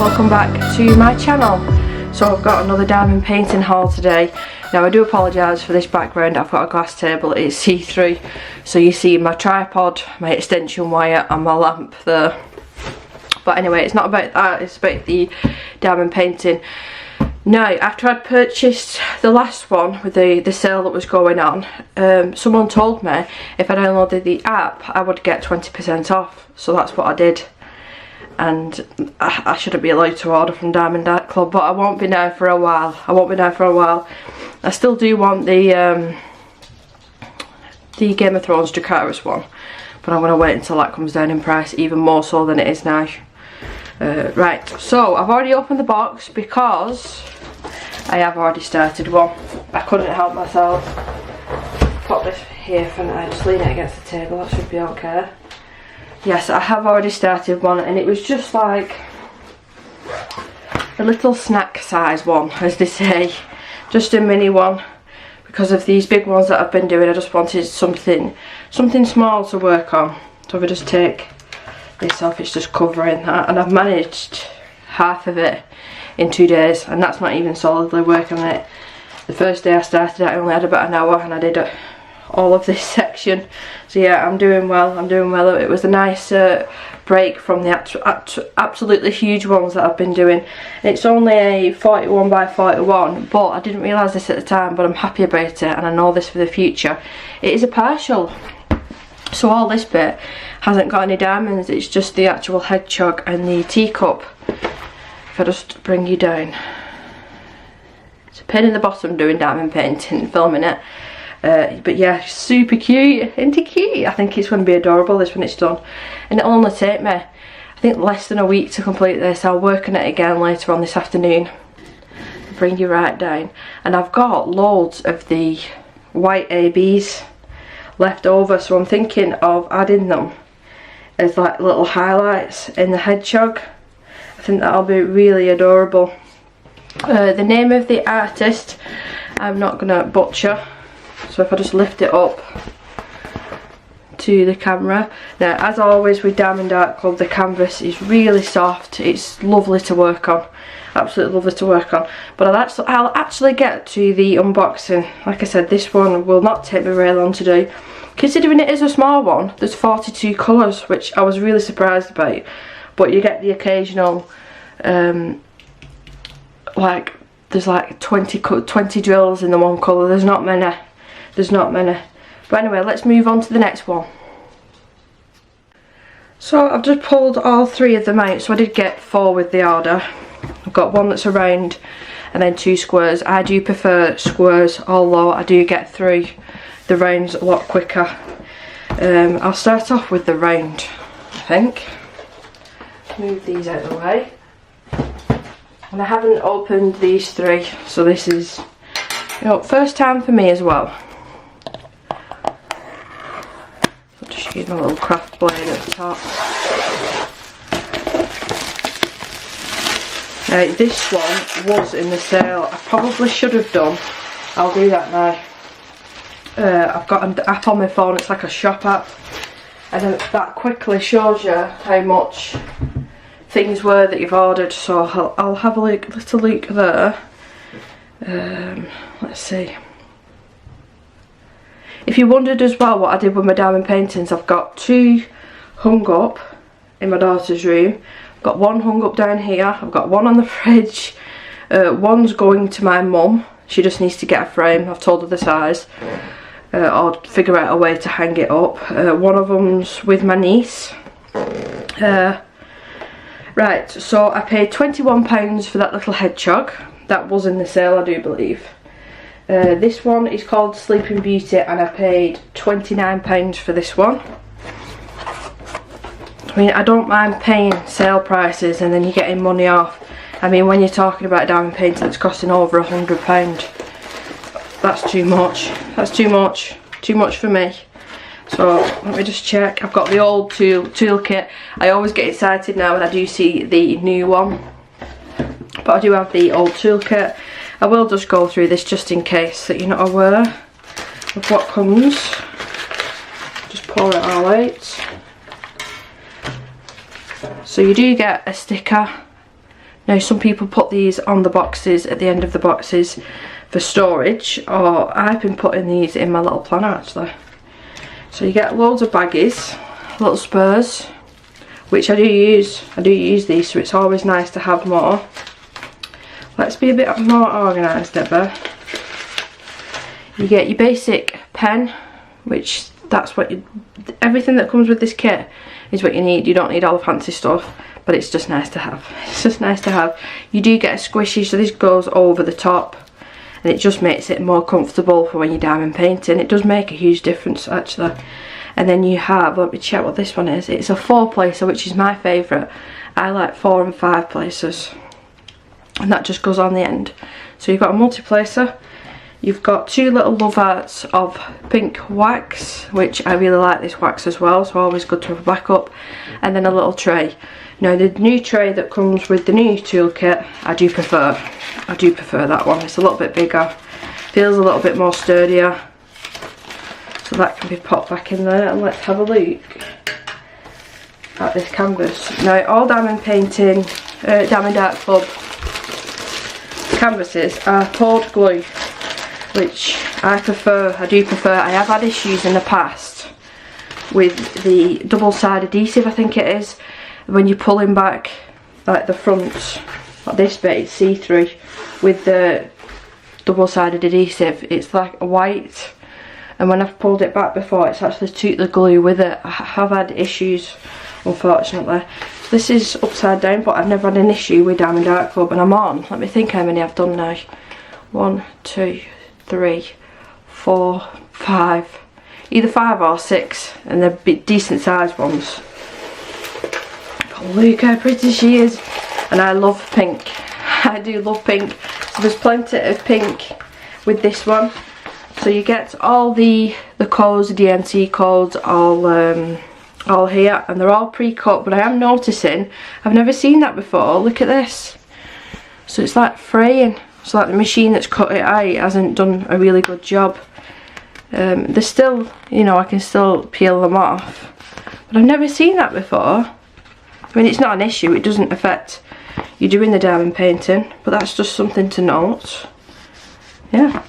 welcome back to my channel. So I've got another diamond painting haul today. Now I do apologise for this background. I've got a glass table, it's see-through, so you see my tripod, my extension wire and my lamp there. But anyway, it's not about that, it's about the diamond painting. Now, after I'd purchased the last one with the sale that was going on, someone told me if I downloaded the app I would get 20% off, so that's what I did. And I shouldn't be allowed to order from Diamond Art Club, but I won't be now for a while. I still do want the Game of Thrones Dracarys one, but I'm going to wait until that comes down in price even more so than it is now. Right, so I've already opened the box because I have already started one. I couldn't help myself. Put this here for now, just lean it against the table, that should be okay. Yes, I have already started one, and it was just like a little snack size one, as they say. Just a mini one. Because of these big ones that I've been doing, I just wanted something small to work on. So if I just take this off, it's just covering that, and I've managed half of it in 2 days, and that's not even solidly working on it. The first day I started I only had about an hour and I did all of this section. So yeah, I'm doing well. It was a nice break from the absolutely huge ones that I've been doing. And it's only a 41 by 41, but I didn't realise this at the time, but I'm happy about it and I know this for the future. It is a partial, so all this bit hasn't got any diamonds, it's just the actual hedgehog and the teacup. If I just bring you down, it's a pain in the bottom doing diamond painting, filming it. But yeah, super cute, isn't it cute? I think it's going to be adorable this when it's done, and it'll only take me, I think, less than a week to complete this. I'll work on it again later on this afternoon. Bring you right down, and I've got loads of the white ABs left over, so I'm thinking of adding them as like little highlights in the hedgehog. I think that'll be really adorable. The name of the artist I'm not going to butcher. So if I just lift it up to the camera. Now, as always with Diamond Art Club, the canvas is really soft. It's lovely to work on. Absolutely lovely to work on. But I'll actually get to the unboxing. Like I said, this one will not take me very long to do. Considering it is a small one, there's 42 colours, which I was really surprised about. But you get the occasional, like, there's like 20 drills in the one colour. There's not many. But anyway, let's move on to the next one. So I've just pulled all 3 of them out, so I did get 4 with the order. I've got one that's a round and then 2 squares. I do prefer squares, although I do get through the rounds a lot quicker. I'll start off with the round, I think. Move these out of the way. And I haven't opened these 3, so this is, you know, first time for me as well. Just use my little craft blade at the top. Now, this one was in the sale. I probably should have done. I'll do that now. I've got an app on my phone, it's like a shop app, and that quickly shows you how much things were that you've ordered. So I'll have a little look there. Let's see. If you wondered as well what I did with my diamond paintings, I've got 2 hung up in my daughter's room. I've got 1 hung up down here. I've got 1 on the fridge. One's going to my mum. She just needs to get a frame. I've told her the size. I'll figure out a way to hang it up. One of them's with my niece. Right, so I paid £21 for that little hedgehog. That was in the sale, I do believe. This one is called Sleeping Beauty, and I paid £29 for this one. I mean, I don't mind paying sale prices and then you're getting money off. I mean, when you're talking about a diamond painting that's costing over £100, that's too much. That's too much for me. So let me just check. I've got the old toolkit. I always get excited now when I do see the new one, but I do have the old toolkit. I will just go through this just in case that you're not aware of what comes. Just pour it all out. So you do get a sticker Now some people put these on the boxes, at the end of the boxes for storage, or I've been putting these in my little planner actually. So you get loads of baggies, little spurs, which I do use these, so it's always nice to have more. Let's be a bit more organised, Deborah. You get your basic pen, which that's what everything that comes with this kit is what you need. You don't need all the fancy stuff, but it's just nice to have. It's just nice to have. You do get a squishy, so this goes over the top, and it just makes it more comfortable for when you're diamond painting. It does make a huge difference actually. And then you have, let me check what this one is. It's a 4-placer, which is my favourite. I like 4 and 5 placers, and that just goes on the end. So you've got a multi-placer. You've got 2 little love hearts of pink wax, which I really like this wax as well, so always good to have a backup. And then a little tray. Now the new tray that comes with the new toolkit, I do prefer that one. It's a little bit bigger, feels a little bit more sturdier, so that can be popped back in there. And let's have a look at this canvas. Now all diamond painting, Diamond Art Club canvases are poured glue, which I do prefer. I have had issues in the past with the double-sided adhesive, I think it is, when you're pulling back like the front, like this bit, it's see-through, with the double-sided adhesive, it's like white, and when I've pulled it back before, it's actually took the glue with it. I have had issues, unfortunately. This is upside down, but I've never had an issue with Diamond Art Club, and I'm on, let me think how many I've done now. 1, 2, 3, 4, 5, either 5 or 6, and they're decent sized ones. But look how pretty she is, and I love pink. I do love pink, so there's plenty of pink with this one. So you get all the codes, the DMC codes, all here, and they're all pre-cut. But I am noticing, I've never seen that before. Look at this. So it's like fraying. So like the machine that's cut it out hasn't done a really good job. They're still, you know, I can still peel them off, but I've never seen that before. I mean, it's not an issue, it doesn't affect you doing the diamond painting, but that's just something to note. Yeah.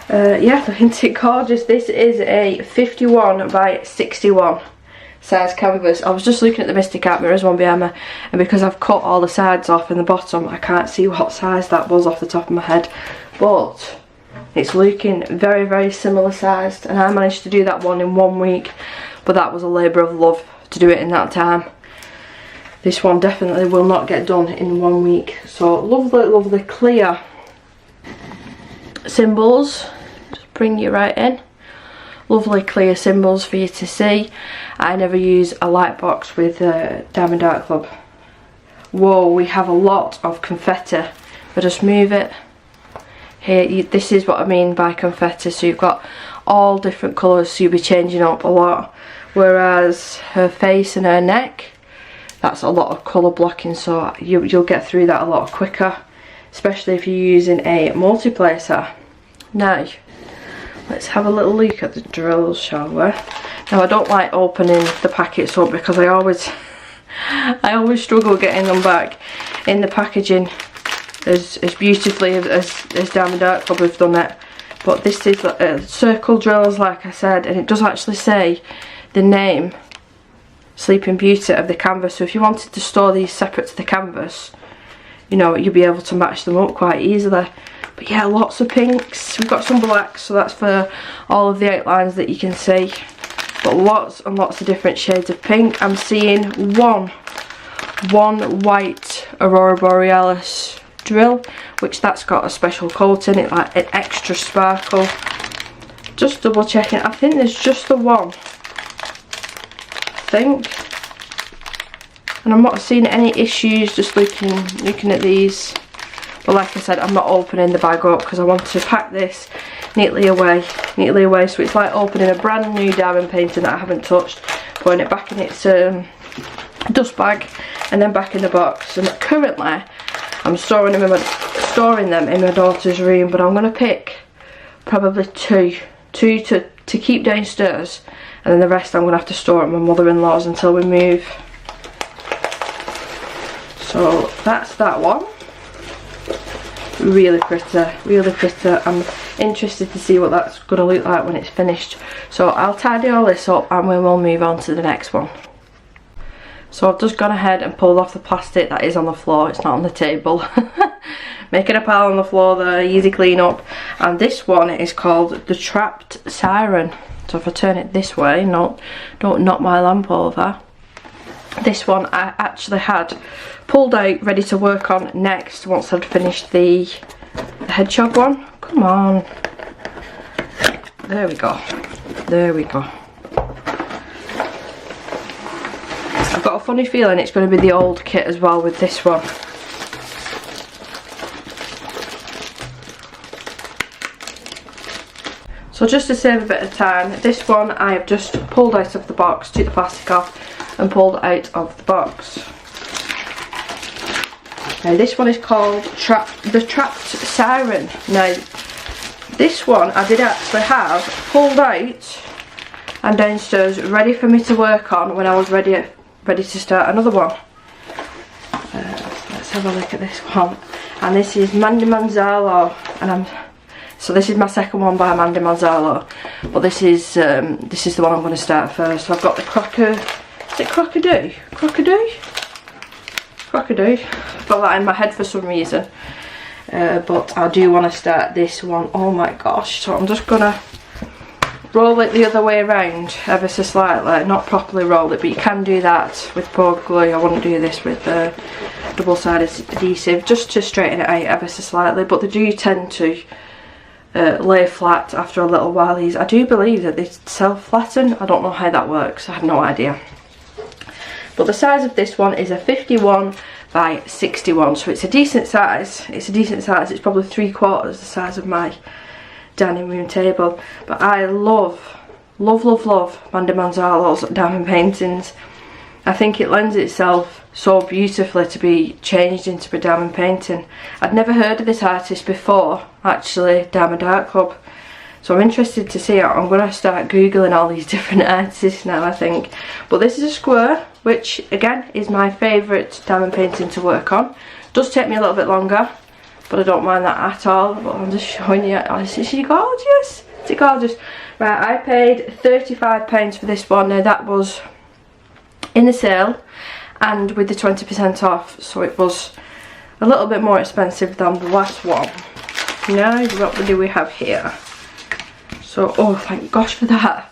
Yeah, isn't it gorgeous? This is a 51 by 61 size canvas. I was just looking at the Mystic Art mirrors one behind me, and because I've cut all the sides off in the bottom, I can't see what size that was off the top of my head, but it's looking very, very similar sized, and I managed to do that one in 1 week, but that was a labour of love to do it in that time. This one definitely will not get done in 1 week. So lovely, lovely clear symbols, just bring you right in. Lovely clear symbols for you to see. I never use a light box with Diamond Art Club. Whoa, we have a lot of confetti, but just move it. Here, this is what I mean by confetti. So you've got all different colours, so you'll be changing up a lot. Whereas her face and her neck, that's a lot of colour blocking, so you'll get through that a lot quicker, especially if you're using a multi-placer. Now, let's have a little look at the drills, shall we? Now, I don't like opening the packets up because I always struggle getting them back in the packaging as beautifully as Diamond Art Club have done it. But this is circle drills, like I said, and it does actually say the name, Sleeping Beauty, of the canvas. So if you wanted to store these separate to the canvas, you know, you'll be able to match them up quite easily. But yeah, lots of pinks. We've got some blacks, so that's for all of the outlines that you can see. But lots and lots of different shades of pink. I'm seeing one white Aurora Borealis drill, which that's got a special coat in it, like an extra sparkle. Just double checking. I think there's just the one. I think. And I'm not seeing any issues just looking at these. But like I said, I'm not opening the bag up because I want to pack this neatly away. So it's like opening a brand new diamond painting that I haven't touched, putting it back in its dust bag, and then back in the box. And currently, I'm storing them in my daughter's room, but I'm going to pick probably two to keep downstairs, and then the rest I'm going to have to store at my mother-in-law's until we move. So that's that one. Really pretty, really pretty. I'm interested to see what that's going to look like when it's finished. So I'll tidy all this up and we will move on to the next one. So I've just gone ahead and pulled off the plastic that is on the floor. It's not on the table. Making a pile on the floor there, easy clean up. And this one is called the Trapped Siren. So if I turn it this way, don't knock my lamp over. This one I actually had pulled out, ready to work on next once I'd finished the hedgehog one. Come on. There we go. There we go. I've got a funny feeling it's going to be the old kit as well with this one. So just to save a bit of time, this one I have just pulled out of the box, took the plastic off and pulled out of the box. Now this one is called the Trapped Siren. Now this one I did actually have pulled out and downstairs ready for me to work on when I was ready to start another one. Let's have a look at this one. And this is Mandy Manzalo, and so this is my second one by Mandy Manzalo, but this is the one I'm going to start first. So I've got the Crockadoo? I've got that in my head for some reason, but I do want to start this one. Oh my gosh. So I'm just going to roll it the other way around ever so slightly, not properly roll it, but you can do that with poured glue. I wouldn't do this with double-sided adhesive, just to straighten it out ever so slightly, but they do tend to lay flat after a little while. These, I do believe that they self-flatten. I don't know how that works, I have no idea. But the size of this one is a 51 by 61, so it's a decent size. It's probably 3/4 the size of my dining room table. But I love Mandy Manzalo's diamond paintings. I think it lends itself so beautifully to be changed into a diamond painting. I'd never heard of this artist before, actually, Diamond Art Club. So I'm interested to see it. I'm going to start googling all these different artists now, I think. But this is a square, which again is my favourite diamond painting to work on. Does take me a little bit longer, but I don't mind that at all. But I'm just showing you. Oh, is she gorgeous? Is it gorgeous? Right, I paid £35 for this one. Now that was in the sale and with the 20% off, so it was a little bit more expensive than the last one. Now what do we have here? So, oh thank gosh for that.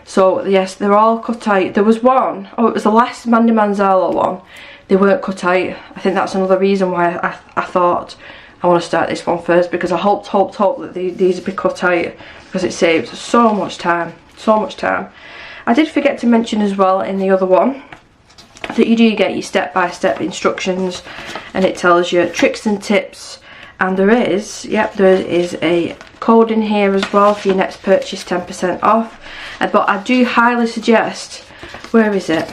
So yes, they're all cut out. There was one, oh it was the last Mandy Manzalo one, they weren't cut out. I think that's another reason why I thought I want to start this one first, because I hoped that these would be cut out, because it saves so much time, I did forget to mention as well in the other one that you do get your step-by-step instructions, and it tells you tricks and tips, and there is a code in here as well for your next purchase, 10% off. But I do highly suggest, where is it?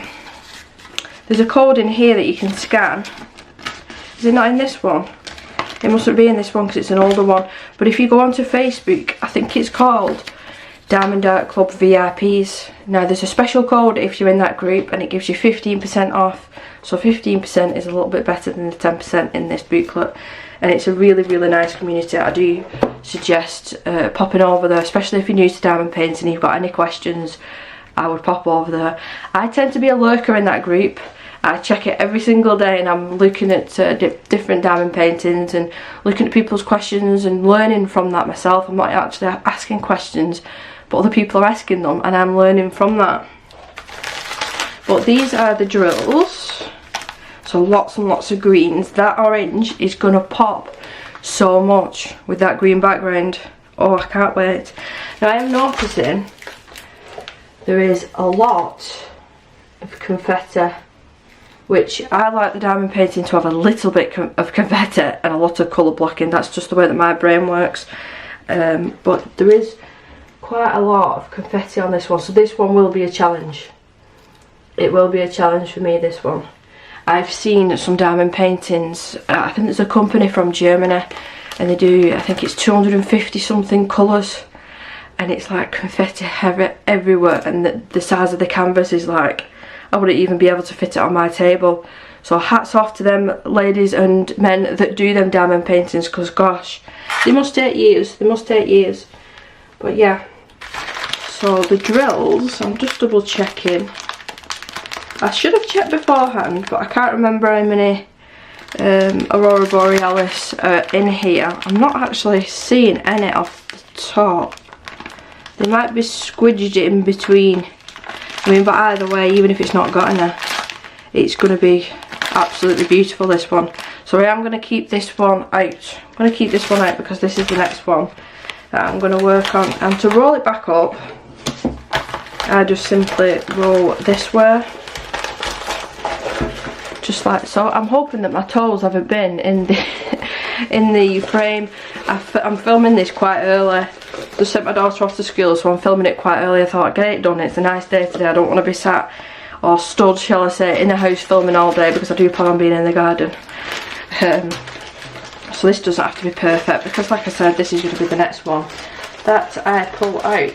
There's a code in here that you can scan. Is it not in this one? It mustn't be in this one because it's an older one. But if you go onto Facebook, I think it's called Diamond Art Club VIPs. Now there's a special code if you're in that group, and it gives you 15% off. So 15% is a little bit better than the 10% in this booklet, and it's a really nice community. I do suggest popping over there, especially if you're new to diamond painting and you've got any questions. I would pop over there. I tend to be a lurker in that group. I check it every single day, and I'm looking at different diamond paintings and looking at people's questions and learning from that myself. I'm not actually asking questions, but other people are asking them, and I'm learning from that. But these are the drills, so lots and lots of greens. That orange is gonna pop so much with that green background. Oh, I can't wait. Now I am noticing there is a lot of confetti, which I like the diamond painting to have a little bit of confetti and a lot of colour blocking. That's just the way that my brain works. But there is quite a lot of confetti on this one, so this one will be a challenge. It will be a challenge for me, this one. I've seen some diamond paintings, I think there's a company from Germany, and they do, I think it's 250 something colours, and it's like confetti everywhere, and the size of the canvas is like, I wouldn't even be able to fit it on my table. So hats off to them ladies and men that do them diamond paintings, because gosh, they must take years, they must take years. But yeah, so the drills, I'm just double checking. I should have checked beforehand, but I can't remember how many Aurora Borealis are in here. I'm not actually seeing any off the top. They might be squidged in between. I mean, but either way, even if it's not got any, it's going to be absolutely beautiful, this one. So I am going to keep this one out. I'm going to keep this one out because this is the next one that I'm going to work on. And to roll it back up, I just simply roll this way, just like so. I'm hoping that my toes haven't been in the in the frame. I'm filming this quite early. Just sent my daughter off to school, so I'm filming it quite early. I thought I'd get it done. It's a nice day today. I don't want to be sat or stood, shall I say, in the house filming all day, because I do plan on being in the garden. So this doesn't have to be perfect, because like I said, this is going to be the next one that I pull out.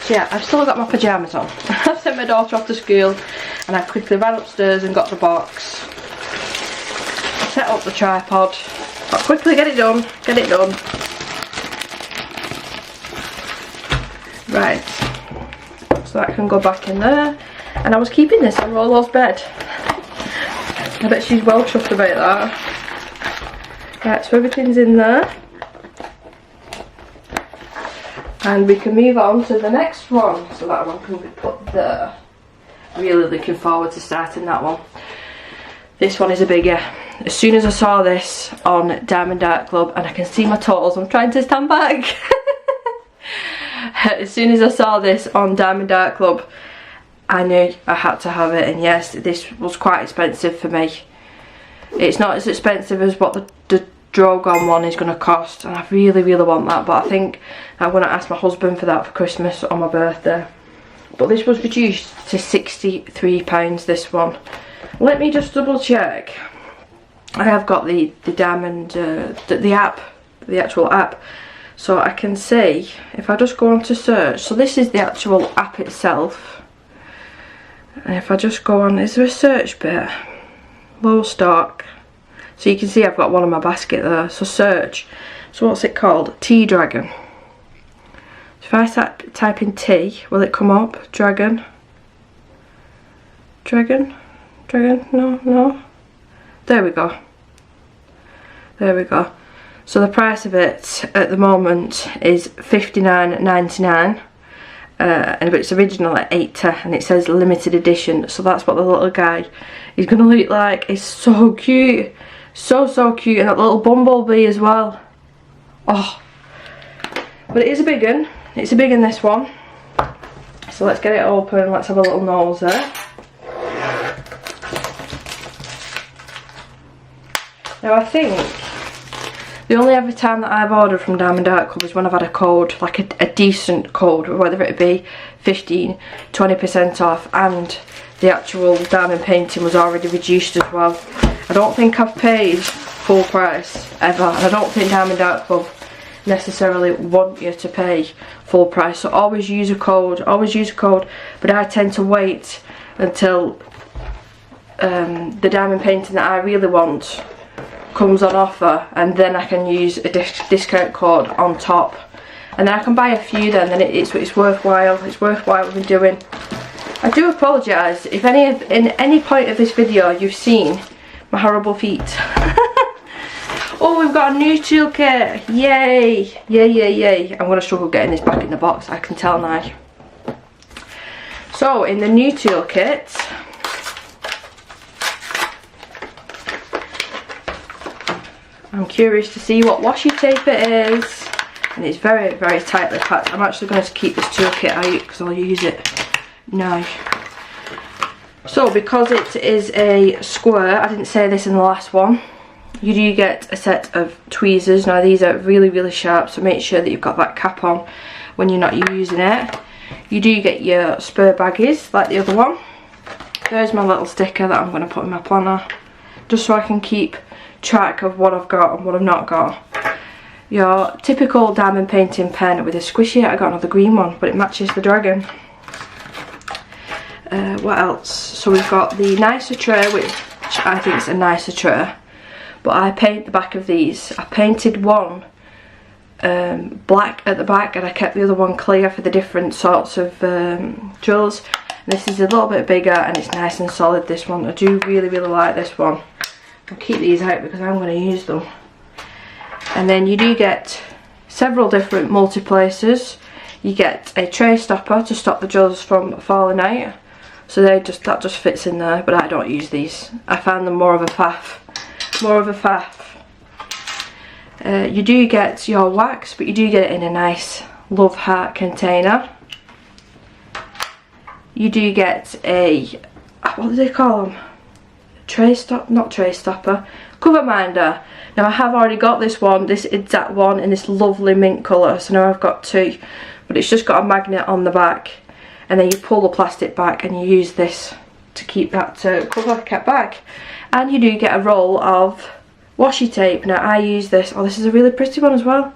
So yeah, I've still got my pyjamas on. I've sent my daughter off to school and I quickly ran upstairs and got the box, set up the tripod. I'll quickly get it done, Right, so that can go back in there. And I was keeping this on Rolo's bed. I bet she's well chuffed about that. Right, so everything's in there. And we can move on to the next one. So that one can be put there. Really looking forward to starting that one. This one is a biggie. As soon as I saw this on Diamond Art Club, and I can see my toes, I'm trying to stand back. As soon as I saw this on Diamond Art Club, I knew I had to have it. And yes, this was quite expensive for me. It's not as expensive as what the Drogon one is going to cost, and I really want that, but I think I'm going to ask my husband for that for Christmas on my birthday. But this was reduced to £63, this one. Let me just double check. I have got the diamond, the app, the actual app, so I can see if I just go on to search. So this is the actual app itself, and if I just go on, is there a search bit? Low stock. So you can see I've got one in my basket there. So search. So what's it called? Tea Dragon. If I type in tea, will it come up? Dragon. Dragon? Dragon? No. There we go. There we go. So the price of it at the moment is $59.99. And it's original at £80, and it says limited edition. So that's what the little guy is going to look like. It's so cute. So cute. And that little bumblebee as well. Oh. But it is a big one. It's a big one, this one. So let's get it open. Let's have a little nose there. Now I think the only every time that I've ordered from Diamond Art Club is when I've had a code, like a decent code, whether it be 15, 20% off, and the actual diamond painting was already reduced as well. I don't think I've paid full price ever, and I don't think Diamond Art Club necessarily want you to pay full price. So always use a code, but I tend to wait until the diamond painting that I really want comes on offer, and then I can use a discount code on top, and then I can buy a few. Then it's worthwhile. It's worthwhile me doing. I do apologise if in any point of this video you've seen my horrible feet. Oh, we've got a new toolkit! Yay! Yay! I'm gonna struggle getting this back in the box. I can tell now. So in the new toolkit, I'm curious to see what washi tape it is, and it's very tightly packed. I'm actually going to keep this toolkit out because I'll use it now. So because it is a square, I didn't say this in the last one, you do get a set of tweezers. Now these are really sharp, so make sure that you've got that cap on when you're not using it. You do get your spur baggies like the other one. There's my little sticker that I'm going to put in my planner, just so I can keep track of what I've got and what I've not got. Your typical diamond painting pen with a squishy. I got another green one, but it matches the dragon. What else? So we've got the nicer tray, which I think is a nicer tray, but I paint the back of these. I painted one black at the back and I kept the other one clear for the different sorts of drills. This is a little bit bigger and it's nice and solid, this one. I do really like this one. I'll keep these out because I'm going to use them. And then you do get several different multi-placers. You get a tray stopper to stop the drills from falling out. So that just fits in there, but I don't use these. I find them more of a faff. You do get your wax, but you do get it in a nice love heart container. You do get a, what do they call them? Not tray stopper, cover minder. Now I have already got this one, this exact one in this lovely mint colour, so now I've got two, but it's just got a magnet on the back, and then you pull the plastic back and you use this to keep that cover kept back. And you do get a roll of washi tape. Now I use this, oh, this is a really pretty one as well.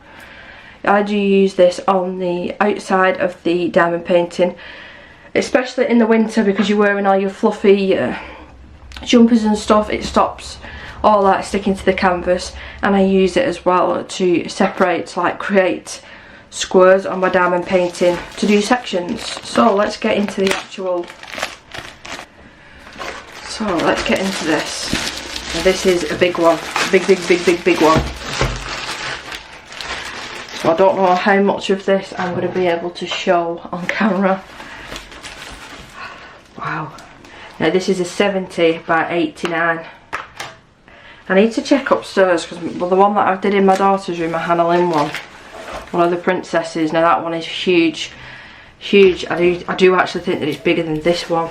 I do use this on the outside of the diamond painting, especially in the winter because you're wearing all your fluffy jumpers and stuff. It stops all that sticking to the canvas, and I use it as well to separate, like create squares on my diamond painting to do sections. So let's get into the actual, so let's get into this. Now this is a big one, big one. So I don't know how much of this I'm going to be able to show on camera. Wow. Now this is a 70 by 89. I need to check upstairs because, well, the one that I did in my daughter's room, I had a Lynn one of the princesses. Now that one is huge. I do actually think that it's bigger than this one.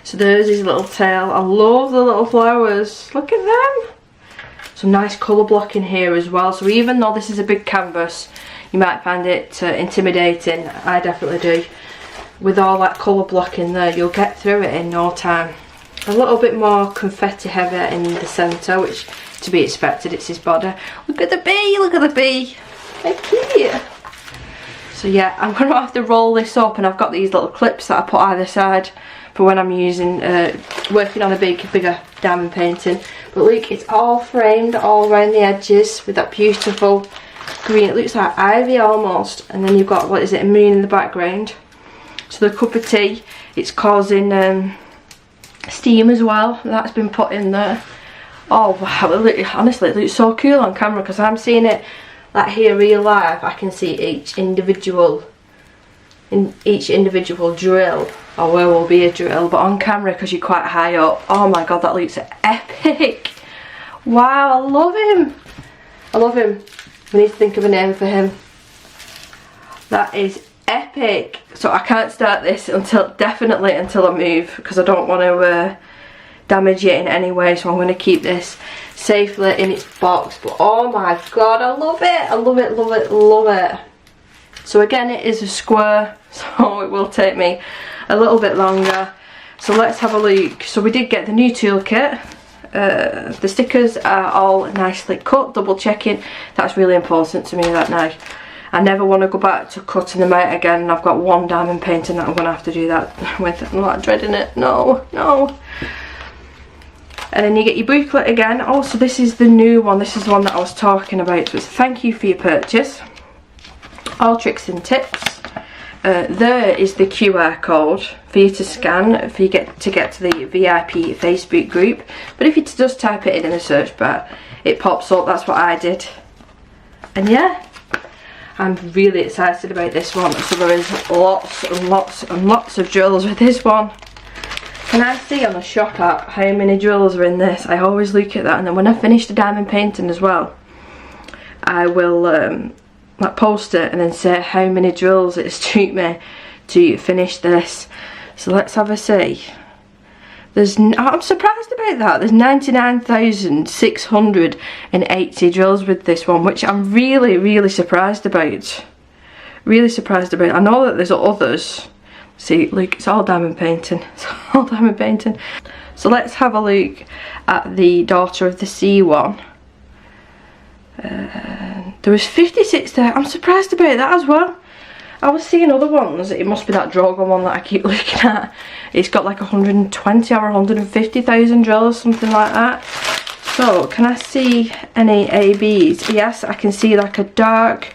So there's his little tail. I love the little flowers. Look at them. Some nice colour block in here as well. So even though this is a big canvas, you might find it intimidating. I definitely do. With all that colour block in there, you'll get through it in no time. A little bit more confetti heavy in the centre, which to be expected, it's his body. Look at the bee, look at the bee. How cute. So yeah, I'm going to have to roll this up, and I've got these little clips that I put either side for when I'm using, working on a bigger diamond painting. But look, it's all framed all around the edges with that beautiful green. It looks like ivy almost. And then you've got, what is it, a moon in the background. So the cup of tea, it's causing steam as well. That's been put in there. Oh wow, honestly it looks so cool on camera because I'm seeing it like here real life. I can see each individual drill, or where will be a drill, but on camera because you're quite high up, oh my god, that looks epic. Wow, I love him. We need to think of a name for him. That is epic. So I can't start this definitely until I move, because I don't want to damage it in any way. So I'm going to keep this safely in its box. But oh my god, I love it. So again, it is a square, so it will take me a little bit longer. So let's have a look. So we did get the new toolkit. The stickers are all nicely cut, double checking. That's really important to me that now. I never want to go back to cutting them out again, and I've got one diamond painting that I'm going to have to do that with. I'm not dreading it. No. And then you get your booklet again. Also, this is the new one. This is the one that I was talking about. So it's thank you for your purchase. All tricks and tips. There is the QR code for you to scan if you get to the VIP Facebook group. But if you just type it in the search bar, it pops up. That's what I did. And yeah, I'm really excited about this one. So there is lots of drills with this one. Can I see on the shop app how many drills are in this? I always look at that, and then when I finish the diamond painting as well, I will like post it and then say how many drills it's took me to finish this. So let's have a see. I'm surprised about that. There's 99,680 drills with this one, which I'm really surprised about. I know that there's others. See, look, it's all diamond painting. So let's have a look at the Daughter of the Sea one. There was 56 there. I'm surprised about that as well. I was seeing other ones. It must be that Drogon one that I keep looking at. It's got like 120 or 150,000 drills, something like that. So, can I see any ABs? Yes, I can see like a dark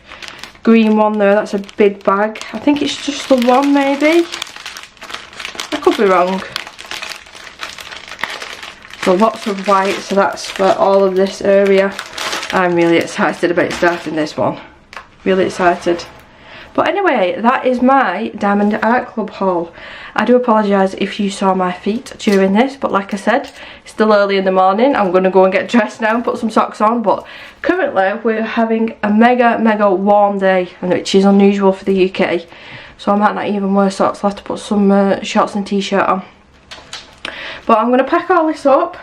green one there. That's a big bag. I think it's just the one, maybe. I could be wrong. So lots of white, so that's for all of this area. I'm really excited about starting this one. Really excited. But anyway, that is my Diamond Art Club haul. I do apologise if you saw my feet during this, but like I said, it's still early in the morning. I'm going to go and get dressed now and put some socks on. But currently we're having a mega warm day, which is unusual for the UK. So I might not even wear socks. I'll have to put some shorts and t-shirt on. But I'm going to pack all this up.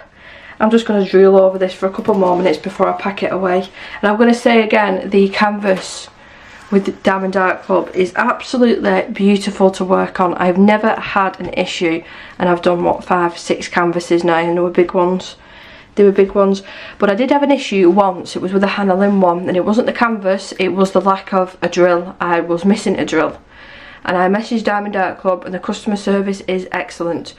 I'm just going to drool over this for a couple more minutes before I pack it away. And I'm going to say again, the canvas with Diamond Art Club is absolutely beautiful to work on. I've never had an issue, and I've done what, 5-6 canvases now, and they were big ones. They were big ones. But I did have an issue once. It was with a Hannah Lynn one, and it wasn't the canvas, it was the lack of a drill. I was missing a drill. And I messaged Diamond Art Club, and the customer service is excellent.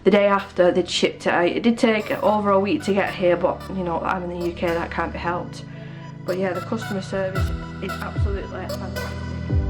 The day after they'd shipped it out. It did take over a week to get here, but you know, I'm in the UK, that can't be helped. But yeah, the customer service is absolutely fantastic.